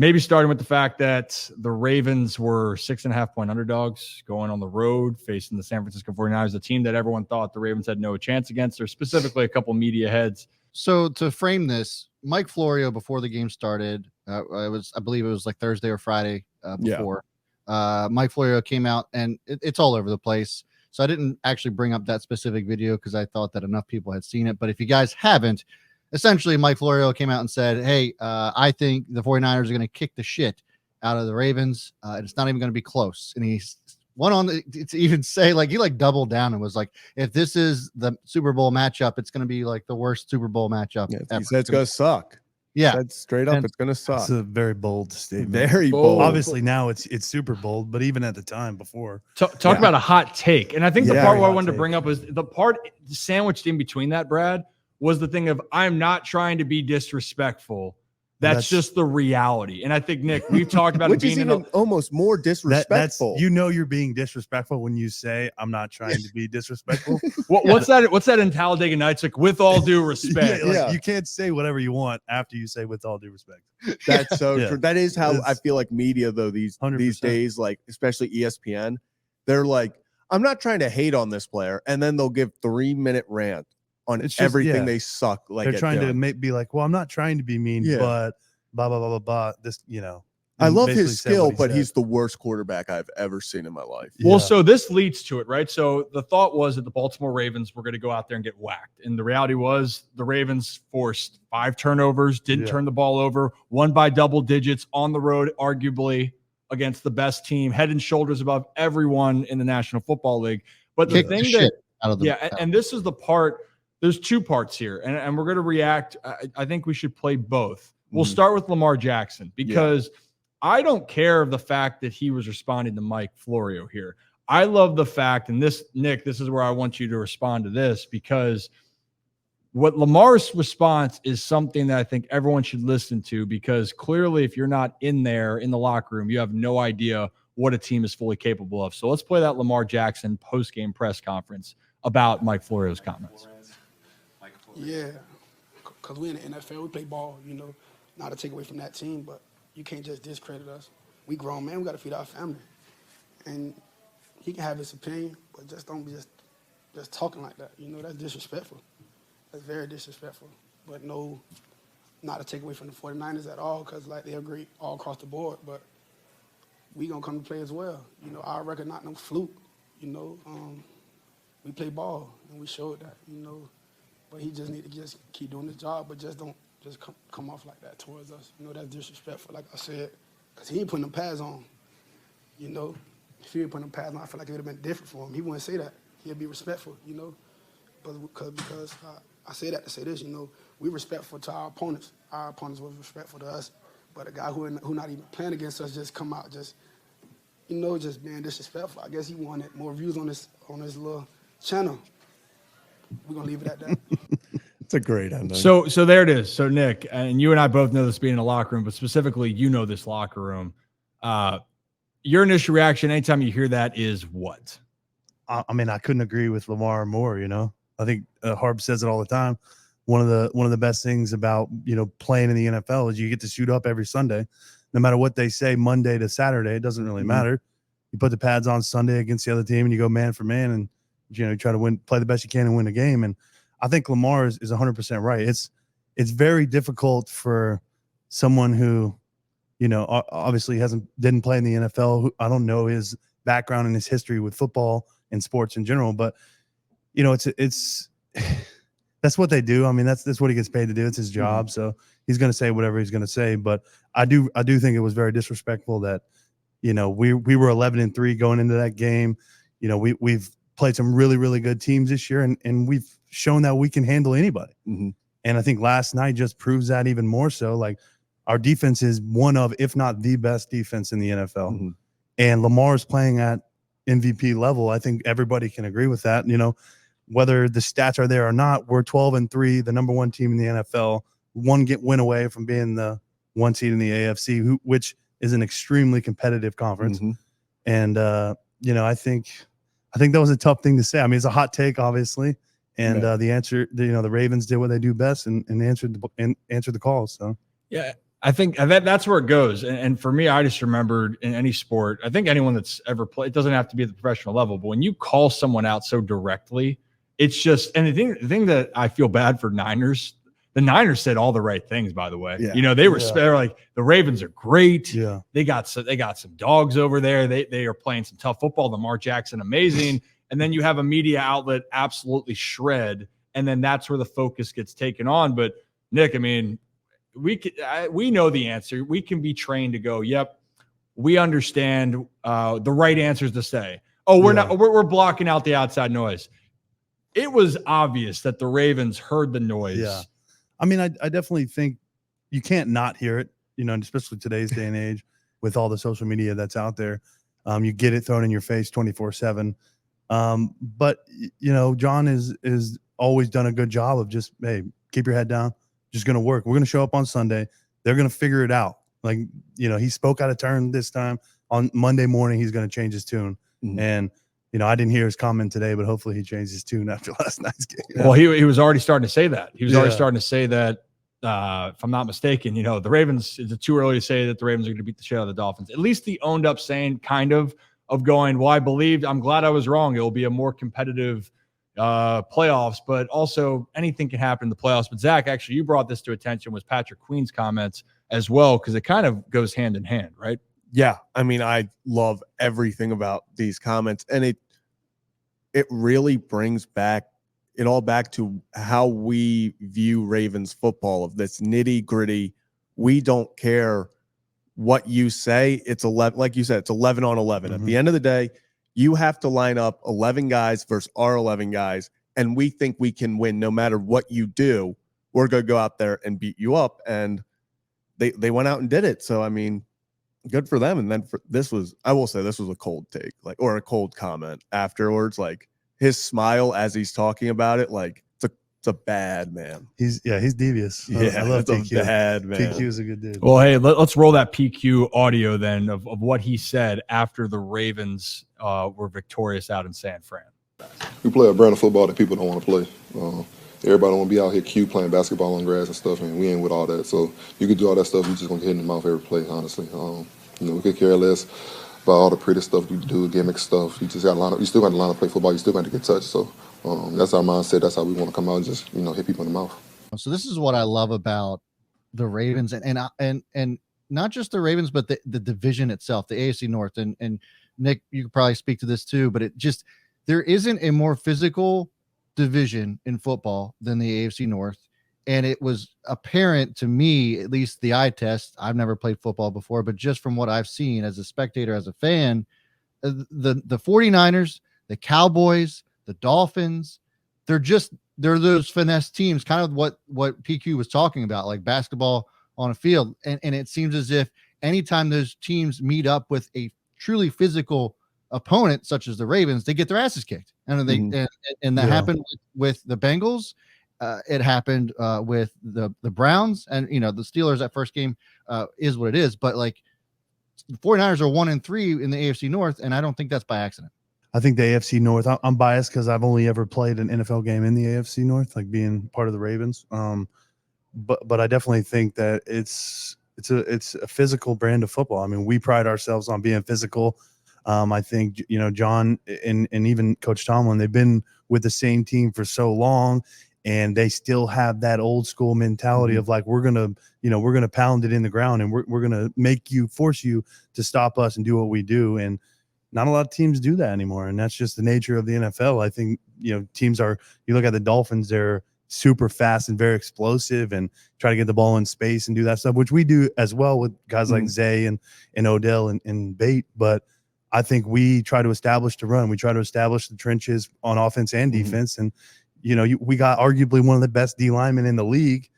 Maybe starting with the fact that the Ravens were 6.5-point underdogs going on the road facing the San Francisco 49ers, a team that everyone thought the Ravens had no chance against, or specifically a couple media heads. So to frame this, Mike Florio, before the game started, I believe it was like Thursday or Friday before, Mike Florio came out, and it's all over the place. So I didn't actually bring up that specific video because I thought that enough people had seen it. But if you guys haven't, essentially Mike Florio came out and said, hey, I think the 49ers are going to kick the shit out of the Ravens. And it's not even going to be close. And he went on to even say, like, he like doubled down and was like, if this is the Super Bowl matchup, it's going to be like the worst Super Bowl matchup ever. He said it's going to suck. Yeah. Said straight up, it's going to suck. It's a very bold statement. Very bold. Obviously now it's super bold, but even at the time before. Talk about a hot take. And I think the part where I wanted to bring up is the part sandwiched in between that, Brad, was the thing of I'm not trying to be disrespectful. That's just the reality. And I think, Nick, we've talked about which it being is even almost more disrespectful. You're being disrespectful when you say I'm not trying to be disrespectful. What's that in Talladega Nights? Like, with all due respect. You can't say whatever you want after you say with all due respect. That's so true. That is how I feel like media, though, these 100%. days, like especially ESPN, they're like, I'm not trying to hate on this player. And then they'll give 3-minute rant on everything they suck. Like they're trying to be like, well, I'm not trying to be mean, but blah blah blah blah blah. This, I love his skill, but he's the worst quarterback I've ever seen in my life. Well, so this leads to it, right? So the thought was that the Baltimore Ravens were going to go out there and get whacked, and the reality was the Ravens forced 5 turnovers, didn't turn the ball over, won by double digits on the road, arguably against the best team, head and shoulders above everyone in the National Football League. But the thing and this is the part. There's 2 parts here, and we're going to react. I think we should play both. We'll start with Lamar Jackson because I don't care of the fact that he was responding to Mike Florio here. I love the fact, and this, Nick, this is where I want you to respond to this, because what Lamar's response is something that I think everyone should listen to, because clearly if you're not in there in the locker room, you have no idea what a team is fully capable of. So let's play that Lamar Jackson post-game press conference about Mike Florio's comments. Yeah, because we're in the NFL, we play ball, not to take away from that team, but you can't just discredit us. We grown, man, we got to feed our family. And he can have his opinion, but just don't be just talking like that. That's disrespectful. That's very disrespectful. But no, not to take away from the 49ers at all, because, like, they're great all across the board, but we going to come to play as well. Our record not no fluke, we play ball, and we showed that, But he just need to just keep doing his job, but just don't just come off like that towards us. That's disrespectful, like I said, because he ain't putting them pads on. If he ain't putting them pads on, I feel like it would have been different for him. He wouldn't say that. He'd be respectful, But because I say that to say this, we respectful to our opponents. Our opponents was respectful to us. But a guy who not even playing against us just come out just being disrespectful. I guess he wanted more views on his little channel. We're going to leave it at that. It's a great ending. So there it is. So, Nick, and you and I both know this being in a locker room, but specifically, this locker room. Your initial reaction anytime you hear that is what? I mean, I couldn't agree with Lamar more, I think Harb says it all the time. One of the best things about, playing in the NFL is you get to suit up every Sunday. No matter what they say Monday to Saturday, it doesn't really matter. You put the pads on Sunday against the other team and you go man for man and try to play the best you can and win a game. And I think Lamar is 100% right. It's very difficult for someone who, obviously didn't play in the NFL. Who, I don't know his background and his history with football and sports in general, but it's that's what they do. I mean, that's what he gets paid to do. It's his job. So he's going to say whatever he's going to say. But I do think it was very disrespectful that, we were 11-3 going into that game. We've played some really, really good teams this year, and we've shown that we can handle anybody. And I think last night just proves that even more so. Like, our defense is one of, if not the best defense in the NFL. And Lamar's playing at MVP level. I think everybody can agree with that. Whether the stats are there or not, we're 12-3, the number 1 team in the NFL, win away from being the 1 seed in the AFC, which is an extremely competitive conference. And, I think that was a tough thing to say. I mean, it's a hot take, obviously. And the answer, the Ravens did what they do best and answered the call. So yeah, I think that's where it goes. And for me, I just remembered in any sport, I think anyone that's ever played, it doesn't have to be at the professional level, but when you call someone out so directly, it's just, and the thing that I feel bad for Niners, the Niners said all the right things, by the way. Yeah. They were like, the Ravens are great. Yeah. They got some dogs over there. They are playing some tough football. Lamar Jackson, amazing. And then you have a media outlet absolutely shred. And then that's where the focus gets taken on. But Nick, I mean, we know the answer. We can be trained to go, yep, we understand the right answers to say. Oh, we're blocking out the outside noise. It was obvious that the Ravens heard the noise. Yeah. I mean, I definitely think you can't not hear it, especially today's day and age with all the social media that's out there. You get it thrown in your face 24/7. But John is always done a good job of just, hey, keep your head down. Just going to work. We're going to show up on Sunday. They're going to figure it out. Like, he spoke out of turn this time. On Monday morning, he's going to change his tune. Mm-hmm. And, I didn't hear his comment today, but hopefully he changed his tune after last night's game. Well, he was already starting to say that. He was already starting to say that, if I'm not mistaken, the Ravens, is it too early to say that the Ravens are going to beat the shit out of the Dolphins? At least he owned up saying kind of going, well, I'm glad I was wrong. It will be a more competitive playoffs, but also anything can happen in the playoffs. But Zach, actually, you brought this to attention was Patrick Queen's comments as well, because it kind of goes hand in hand, right? Yeah. I mean, I love everything about these comments, and it really brings it all back to how we view Ravens football, of this nitty gritty. We don't care what you say. It's 11, like you said, it's 11 on 11. Mm-hmm. At the end of the day, you have to line up 11 guys versus our 11 guys, and we think we can win no matter what you do. We're going to go out there and beat you up, and they went out and did it. So, I mean, good for them. And then I will say this was a cold take, or a cold comment afterwards. Like, his smile as he's talking about it, like, it's a bad man. He's devious. Yeah, I love PQ. A bad man. PQ is a good dude. Well, hey, let's roll that PQ audio then of what he said after the Ravens were victorious out in San Fran. We play a brand of football that people don't want to play. Everybody want to be out here playing basketball on grass and stuff, and we ain't with all that. So you could do all that stuff, you just gonna get hit in the mouth every play, honestly. We could care less about all the pretty stuff you do, gimmick stuff. You just got you still got to line up, play football. You still got to get touched. So that's our mindset. That's how we want to come out and just hit people in the mouth. So this is what I love about the Ravens, and not just the Ravens, but the division itself, the AFC North. And Nick, you could probably speak to this too, but there isn't a more physical division in football than the AFC North. And it was apparent to me, at least the eye test. I've never played football before, but just from what I've seen as a spectator, as a fan, the 49ers, the Cowboys, the Dolphins, they're those finesse teams, kind of what PQ was talking about, like basketball on a field. And it seems as if anytime those teams meet up with a truly physical opponent, such as the Ravens, they get their asses kicked. And that happened with the Bengals. It happened with the Browns, and the Steelers. That first game is what it is, but like the 49ers are 1-3 in the AFC North, and I don't think that's by accident. I think the AFC North, I'm biased because I've only ever played an NFL game in the AFC North, like being part of the Ravens. But I definitely think that it's a physical brand of football. I mean, we pride ourselves on being physical. I think, John and even Coach Tomlin, they've been with the same team for so long, and they still have that old school mentality of like, we're going to pound it in the ground, and we're going to force you to stop us and do what we do. And not a lot of teams do that anymore. And that's just the nature of the NFL. I think, teams you look at the Dolphins, they're super fast and very explosive and try to get the ball in space and do that stuff, which we do as well with guys like Zay and Odell and Bate. But I think we try to establish the run. We try to establish the trenches on offense and defense. And, we got arguably one of the best D linemen in the league.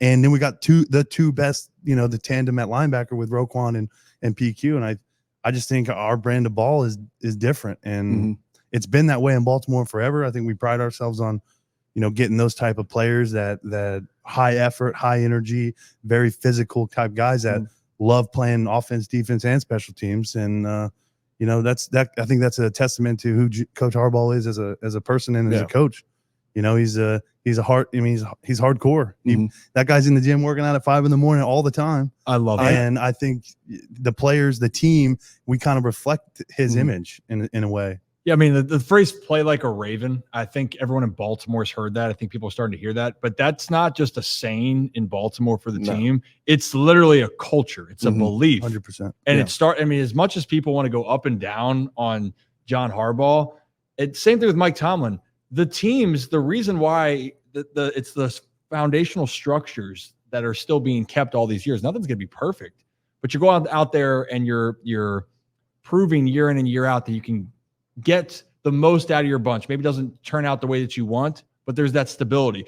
And then we got the two best, the tandem at linebacker with Roquan and PQ. And I just think our brand of ball is different. And it's been that way in Baltimore forever. I think we pride ourselves on, getting those type of players that high effort, high energy, very physical type guys that love playing offense, defense, and special teams. And, I think that's a testament to who Coach Harbaugh is as a person and as a coach. You know, he's a hard. I mean, he's hardcore. That guy's in the gym working out at 5 a.m. all the time. I love it. And I think the players, the team, we kind of reflect his image in a way. Yeah, I mean, the phrase "play like a Raven," I think everyone in Baltimore's heard that. I think people are starting to hear that. But that's not just a saying in Baltimore for the team. It's literally a culture. It's a belief. 100%. And I mean, as much as people want to go up and down on John Harbaugh, same thing with Mike Tomlin. The teams, the reason why it's the foundational structures that are still being kept all these years. Nothing's going to be perfect. But you go out there and you're proving year in and year out that you can get the most out of your bunch. Maybe it doesn't turn out the way that you want, but there's that stability.